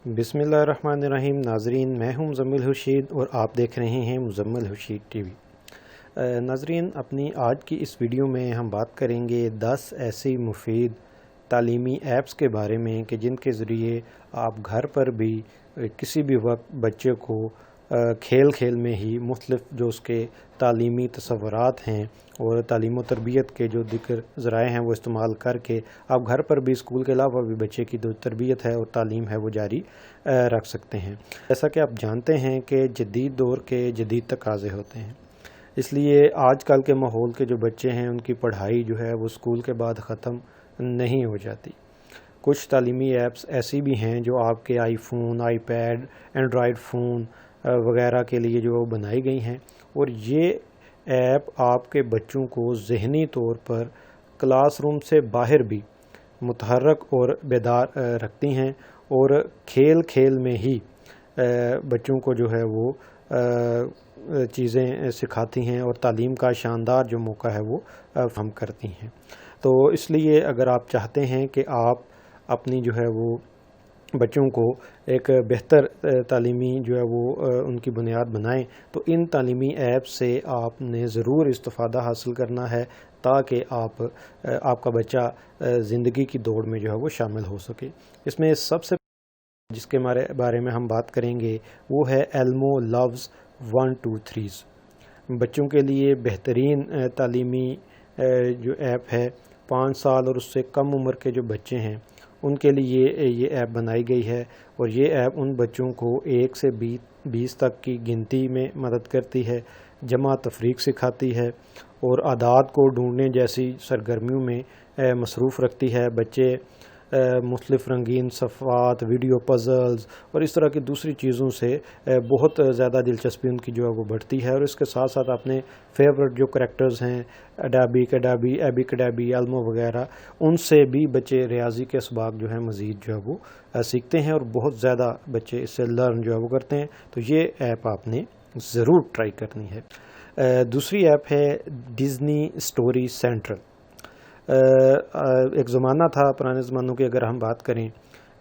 बिस्मिल्लाहिर्रहमानिर्रहीम। नाजरीन, मैं हूं मुज़म्मिल खुर्शीद और आप देख रहे हैं मुज़म्मिल खुर्शीद टीवी। नाजरीन, अपनी आज की इस वीडियो में हम बात करेंगे 10 ऐसी मुफीद तालीमी ऐप्स के बारे में कि जिनके ज़रिए आप घर पर भी किसी भी वक्त बच्चे को खेल खेल में ही मुख्तलिफ जो उसके तालीमी तसव्वुरात हैं और तालीम व तरबियत के जो दिक्र ज़राए हैं वो इस्तेमाल करके आप घर पर भी स्कूल के अलावा भी बच्चे की जो तरबियत है और तालीम है वो जारी रख सकते हैं। जैसा कि आप जानते हैं कि जदीद दौर के जदीद तकाज़े होते हैं, इसलिए आजकल के माहौल के जो बच्चे हैं उनकी पढ़ाई जो है वो स्कूल के बाद ख़त्म नहीं हो जाती। कुछ तालीमी ऐप्स ऐसी भी हैं जो आपके आईफोन, आईपैड, एंड्रॉयड फ़ोन वगैरह के लिए जो बनाई गई हैं, और ये ऐप आपके बच्चों को ज़हनी तौर पर क्लासरूम से बाहर भी मुतहर्रक और बेदार रखती हैं और खेल खेल में ही बच्चों को जो है वो चीज़ें सिखाती हैं और तालीम का शानदार जो मौका है वो फराहम करती हैं। तो इसलिए अगर आप चाहते हैं कि आप अपनी जो है वो बच्चों को एक बेहतर तालीमी जो है वो उनकी बुनियाद बनाएं, तो इन तालीमी ऐप से आपने ज़रूर इस्तिफ़ादा हासिल करना है ताकि आपका बच्चा ज़िंदगी की दौड़ में जो है वो शामिल हो सके। इसमें सबसे जिसके बारे में हम बात करेंगे वो है एल्मो लव्स 1 2 3। बच्चों के लिए बेहतरीन तालीमी जो ऐप है। 5 साल और उससे कम उम्र के जो बच्चे हैं उनके लिए ये ऐप बनाई गई है, और ये ऐप उन बच्चों को 1 से 20 तक की गिनती में मदद करती है, जमा तफरीक सिखाती है और आदात को ढूंढने जैसी सरगर्मियों में मसरूफ़ रखती है। बच्चे मुख्तलिफ़ रंगीन सफ़ात, वीडियो पज़ल्स और इस तरह की दूसरी चीज़ों से बहुत ज़्यादा दिलचस्पी उनकी जो है वो बढ़ती है। और इसके साथ साथ अपने फेवरेट जो करैक्टर्स हैं एबी कडाबी, एल्मो वगैरह, उनसे भी बच्चे रियाजी के असबाक जो है मज़ीद जो है वो सीखते हैं और बहुत ज़्यादा बच्चे इससे लर्न जो है वो करते हैं। तो ये ऐप आपने ज़रूर ट्राई करनी है। दूसरी ऐप है डिज़नी स्टोरी सेंट्रल। एक ज़माना था पुराने ज़मानों की अगर हम बात करें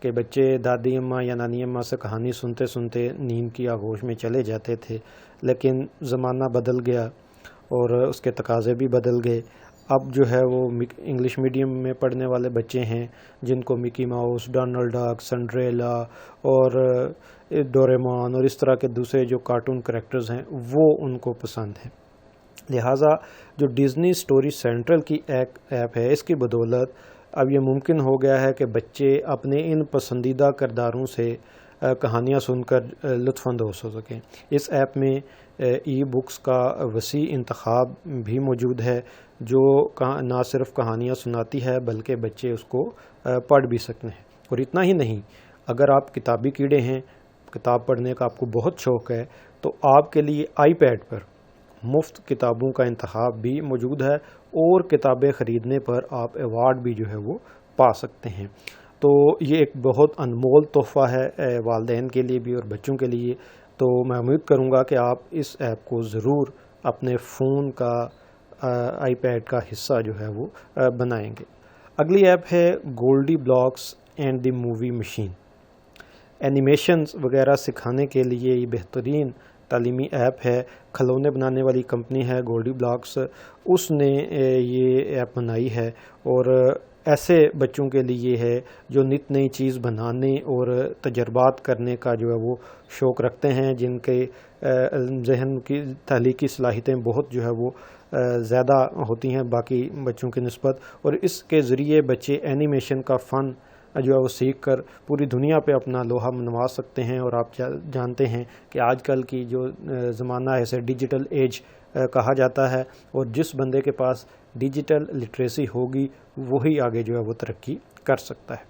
कि बच्चे दादी अम्मा या नानी अम्मा से कहानी सुनते सुनते नींद की आगोश में चले जाते थे, लेकिन ज़माना बदल गया और उसके तकाज़े भी बदल गए। अब जो है वो इंग्लिश मीडियम में पढ़ने वाले बच्चे हैं जिनको Mickey mouse, Donald duck, Cinderella और डोरेमोन और इस तरह के दूसरे जो कार्टून करैक्टर्स हैं वो उनको पसंद हैं। लिहाजा जो डिज़नी स्टोरी सेंट्रल की ऐप है, इसकी बदौलत अब ये मुमकिन हो गया है कि बच्चे अपने इन पसंदीदा किरदारों से कहानियाँ सुनकर लुत्फ़अंदोज़ हो सकें। इस ऐप में ई बुक्स का वसी इंतखाब भी मौजूद है जो ना सिर्फ कहानियाँ सुनाती है बल्कि बच्चे उसको पढ़ भी सकते हैं। और इतना ही नहीं, अगर आप किताबी कीड़े हैं, किताब पढ़ने का आपको बहुत शौक़ है, तो आपके लिए आईपैड पर मुफ्त किताबों का इंतखाब भी मौजूद है और किताबें ख़रीदने पर आप अवार्ड भी जो है वो पा सकते हैं। तो ये एक बहुत अनमोल तोहफ़ा है वालिदैन के लिए भी और बच्चों के लिए। तो मैं उम्मीद करूँगा कि आप इस ऐप को ज़रूर अपने फ़ोन का आईपैड का हिस्सा जो है वो बनाएंगे। अगली ऐप है Goldie Blox and the movie machine. Animations वगैरह सिखाने के लिए ये बेहतरीन तालीमी ऐप है। खिलौने बनाने वाली कंपनी है गोल्डी ब्लॉक्स, उसने ये ऐप बनाई है और ऐसे बच्चों के लिए है जो नित नई चीज़ बनाने और तजर्बात करने का जो है वो शौक़ रखते हैं, जिनके जहन की तहलीकी सलाहियतें बहुत जो है वो ज़्यादा होती हैं बाकी बच्चों की निस्बत, और इसके ज़रिए बच्चे एनिमेशन का फ़न जो है वो सीख कर पूरी दुनिया पे अपना लोहा मनवा सकते हैं। और आप जानते हैं कि आजकल की जो ज़माना है इसे डिजिटल एज कहा जाता है, और जिस बंदे के पास डिजिटल लिटरेसी होगी वही आगे जो है वो तरक्की कर सकता है।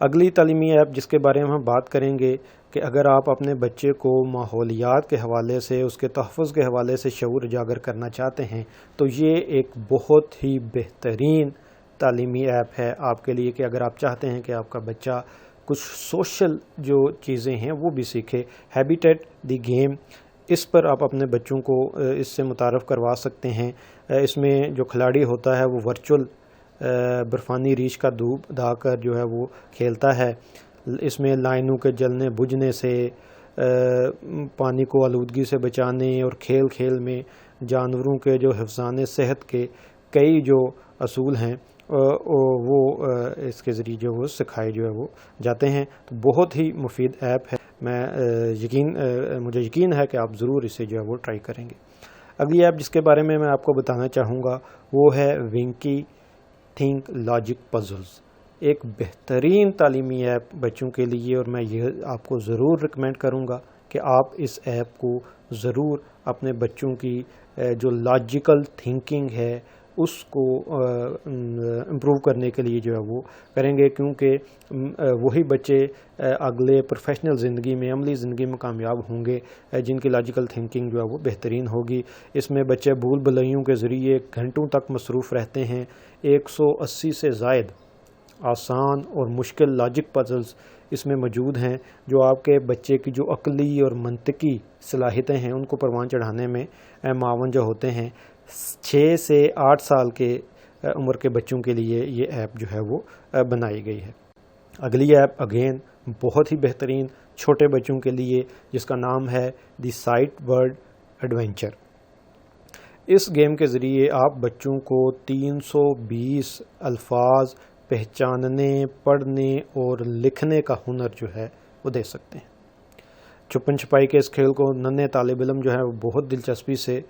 अगली तालीमी ऐप जिसके बारे में हम बात करेंगे कि अगर आप अपने बच्चे को माहौलियात के हवाले से, उसके तहफ़्फ़ुज़ के हवाले से शऊर उजागर करना चाहते हैं, तो ये एक बहुत ही बेहतरीन तालीमी ऐप है आपके लिए कि अगर आप चाहते हैं कि आपका बच्चा कुछ सोशल जो चीज़ें हैं वो भी सीखे। हैबिटेट द गेम, इस पर आप अपने बच्चों को इससे मुतारफ़ करवा सकते हैं। इसमें जो खिलाड़ी होता है वो वर्चुअल बर्फ़ानी रीछ का दूब दाकर जो है वो खेलता है, اس میں لائنوں کے جلنے بجھنے سے، پانی کو آلودگی سے بچانے، اور کھیل کھیل میں جانوروں کے جو حفظان صحت کے کئی جو اصول ہیں وہ اس کے ذریعے جو وہ سکھائے جو ہے وہ جاتے ہیں۔ تو بہت ہی مفید ایپ ہے، مجھے یقین ہے کہ آپ ضرور اسے جو ہے وہ ٹرائی کریں گے۔ اگلی ایپ جس کے بارے میں آپ کو بتانا چاہوں گا وہ ہے ونکی تھنک لاجک پزلز، ایک بہترین تعلیمی ایپ بچوں کے لیے، اور میں یہ آپ کو ضرور ریکمینڈ کروں گا کہ آپ اس ایپ کو ضرور اپنے بچوں کی جو لاجیکل تھنکنگ ہے اس کو امپروو کرنے کے لیے جو ہے وہ کریں گے، کیونکہ وہی بچے اگلے پروفیشنل زندگی میں، عملی زندگی میں کامیاب ہوں گے جن کی لاجیکل تھنکنگ جو ہے وہ بہترین ہوگی۔ اس میں بچے بھول بھلائیوں کے ذریعے گھنٹوں تک مصروف رہتے ہیں۔ 180 سے زائد آسان اور مشکل لاجک پزلز اس میں موجود ہیں، جو آپ کے بچے کی جو عقلی اور منطقی صلاحیتیں ہیں ان کو پروان چڑھانے میں معاون جو ہوتے ہیں۔ 6 سے 8 سال کے عمر کے بچوں کے لیے یہ ایپ جو ہے وہ بنائی گئی ہے۔ اگلی ایپ اگین بہت ہی بہترین چھوٹے بچوں کے لیے، جس کا نام ہے دی سائٹ ورڈ ایڈونچر۔ اس گیم کے ذریعے آپ بچوں کو 320 الفاظ پہچاننے، پڑھنے اور لکھنے کا ہنر جو ہے وہ دے سکتے ہیں۔ چھپن چھپائی کے اس کھیل کو ننھے طالب علم جو ہے وہ بہت دلچسپی سے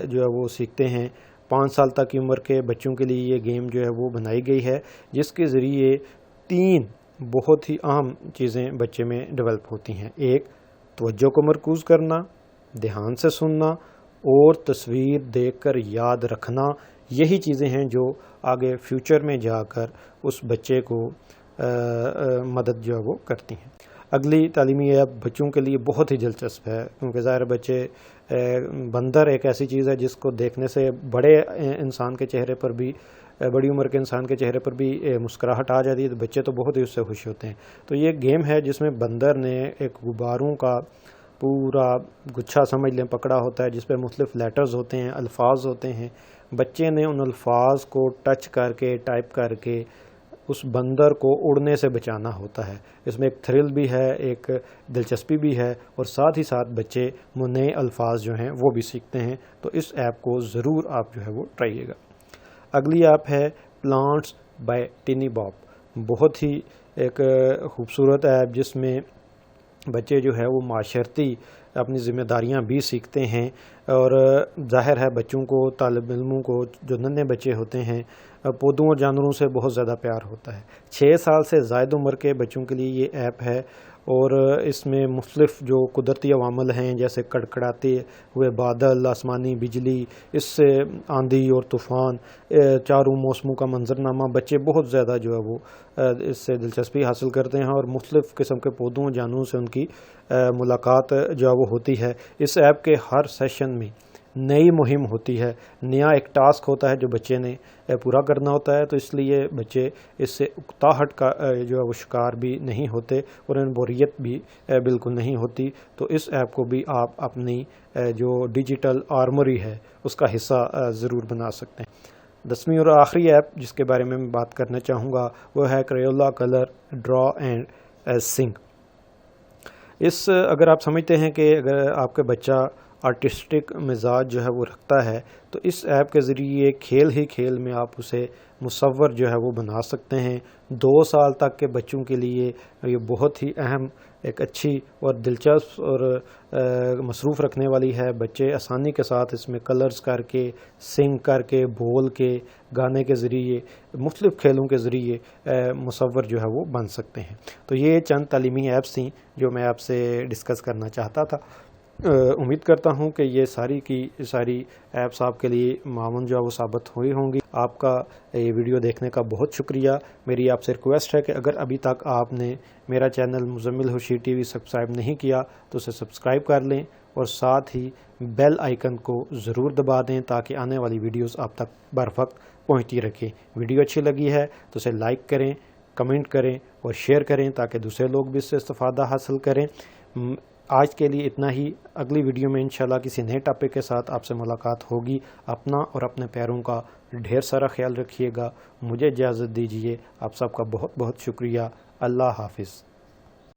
جو ہے وہ سیکھتے ہیں۔ 5 سال تک کی عمر کے بچوں کے لیے یہ گیم جو ہے وہ بنائی گئی ہے، جس کے ذریعے 3 بہت ہی اہم چیزیں بچے میں ڈیولپ ہوتی ہیں۔ ایک، توجہ کو مرکوز کرنا، دھیان سے سننا، اور تصویر دیکھ کر یاد رکھنا۔ یہی چیزیں ہیں جو آگے فیوچر میں جا کر اس بچے کو مدد جو ہے وہ کرتی ہیں۔ اگلی تعلیمی ایپ بچوں کے لیے بہت ہی دلچسپ ہے، کیونکہ ظاہر بچے بندر ایک ایسی چیز ہے جس کو دیکھنے سے بڑے انسان کے چہرے پر بھی، بڑی عمر کے انسان کے چہرے پر بھی مسکراہٹ آ جاتی ہے، تو بچے تو بہت ہی اس سے خوش ہوتے ہیں۔ تو یہ گیم ہے جس میں بندر نے ایک غباروں کا پورا گچھا سمجھ لیں پکڑا ہوتا ہے، جس پہ مختلف لیٹرز ہوتے ہیں، الفاظ ہوتے ہیں۔ بچے نے ان الفاظ کو ٹچ کر کے، ٹائپ کر کے اس بندر کو اڑنے سے بچانا ہوتا ہے۔ اس میں ایک تھرل بھی ہے، ایک دلچسپی بھی ہے، اور ساتھ ہی ساتھ بچے نئے الفاظ جو ہیں وہ بھی سیکھتے ہیں۔ تو اس ایپ کو ضرور آپ جو ہے وہ ٹرائیے گا۔ اگلی ایپ ہے پلانٹس بائی ٹینی باب، بہت ہی ایک خوبصورت ایپ جس میں بچے جو ہے وہ معاشرتی اپنی ذمہ داریاں بھی سیکھتے ہیں، اور ظاہر ہے بچوں کو، طالب علموں کو، جو ننھے بچے ہوتے ہیں، پودوں اور جانوروں سے بہت زیادہ پیار ہوتا ہے۔ 6 سال سے زائد عمر کے بچوں کے لیے یہ ایپ ہے، اور اس میں مختلف جو قدرتی عوامل ہیں جیسے کڑکڑاتے ہوئے بادل، آسمانی بجلی، اس سے آندھی اور طوفان، چاروں موسموں کا منظرنامہ، بچے بہت زیادہ جو ہے وہ اس سے دلچسپی حاصل کرتے ہیں، اور مختلف قسم کے پودوں اور جانوروں سے ان کی ملاقات جو ہے وہ ہوتی ہے۔ اس ایپ کے ہر سیشن میں نئی مہم ہوتی ہے، نیا ایک ٹاسک ہوتا ہے جو بچے نے پورا کرنا ہوتا ہے، تو اس لیے بچے اس سے اکتاہٹ کا جو ہے وہ شکار بھی نہیں ہوتے، اور ان بوریت بھی بالکل نہیں ہوتی۔ تو اس ایپ کو بھی آپ اپنی جو ڈیجیٹل آرمری ہے اس کا حصہ ضرور بنا سکتے ہیں۔ 10ویں اور آخری ایپ جس کے بارے میں بات کرنا چاہوں گا وہ ہے کریولا کلر ڈرا اینڈ سنگ۔ اگر آپ سمجھتے ہیں کہ اگر آپ کا بچہ آرٹسٹک مزاج جو ہے وہ رکھتا ہے، تو اس ایپ کے ذریعے کھیل ہی کھیل میں آپ اسے مصور جو ہے وہ بنا سکتے ہیں۔ 2 سال تک کے بچوں کے لیے یہ بہت ہی اہم، ایک اچھی اور دلچسپ اور مصروف رکھنے والی ہے۔ بچے آسانی کے ساتھ اس میں کلرز کر کے، سنگ کر کے، بول کے، گانے کے ذریعے، مختلف کھیلوں کے ذریعے مصور جو ہے وہ بن سکتے ہیں۔ تو یہ چند تعلیمی ایپس تھیں جو میں آپ سے ڈسکس کرنا چاہتا تھا۔ امید کرتا ہوں کہ یہ ساری کی ساری ایپس آپ کے لیے معاون جو ہے وہ ثابت ہوئی ہوں گی۔ آپ کا یہ ویڈیو دیکھنے کا بہت شکریہ۔ میری آپ سے ریکویسٹ ہے کہ اگر ابھی تک آپ نے میرا چینل مزمل ہوشی ٹی وی سبسکرائب نہیں کیا تو اسے سبسکرائب کر لیں، اور ساتھ ہی بیل آئیکن کو ضرور دبا دیں تاکہ آنے والی ویڈیوز آپ تک بر وقت پہنچتی رکھیں۔ ویڈیو اچھی لگی ہے تو اسے لائک کریں، کمنٹ کریں اور شیئر کریں تاکہ دوسرے لوگ بھی اس سے استفادہ حاصل کریں۔ آج کے لیے اتنا ہی۔ اگلی ویڈیو میں انشاءاللہ کسی نئے ٹاپک کے ساتھ آپ سے ملاقات ہوگی۔ اپنا اور اپنے پیاروں کا ڈھیر سارا خیال رکھیے گا۔ مجھے اجازت دیجیے۔ آپ سب کا بہت بہت شکریہ۔ اللہ حافظ۔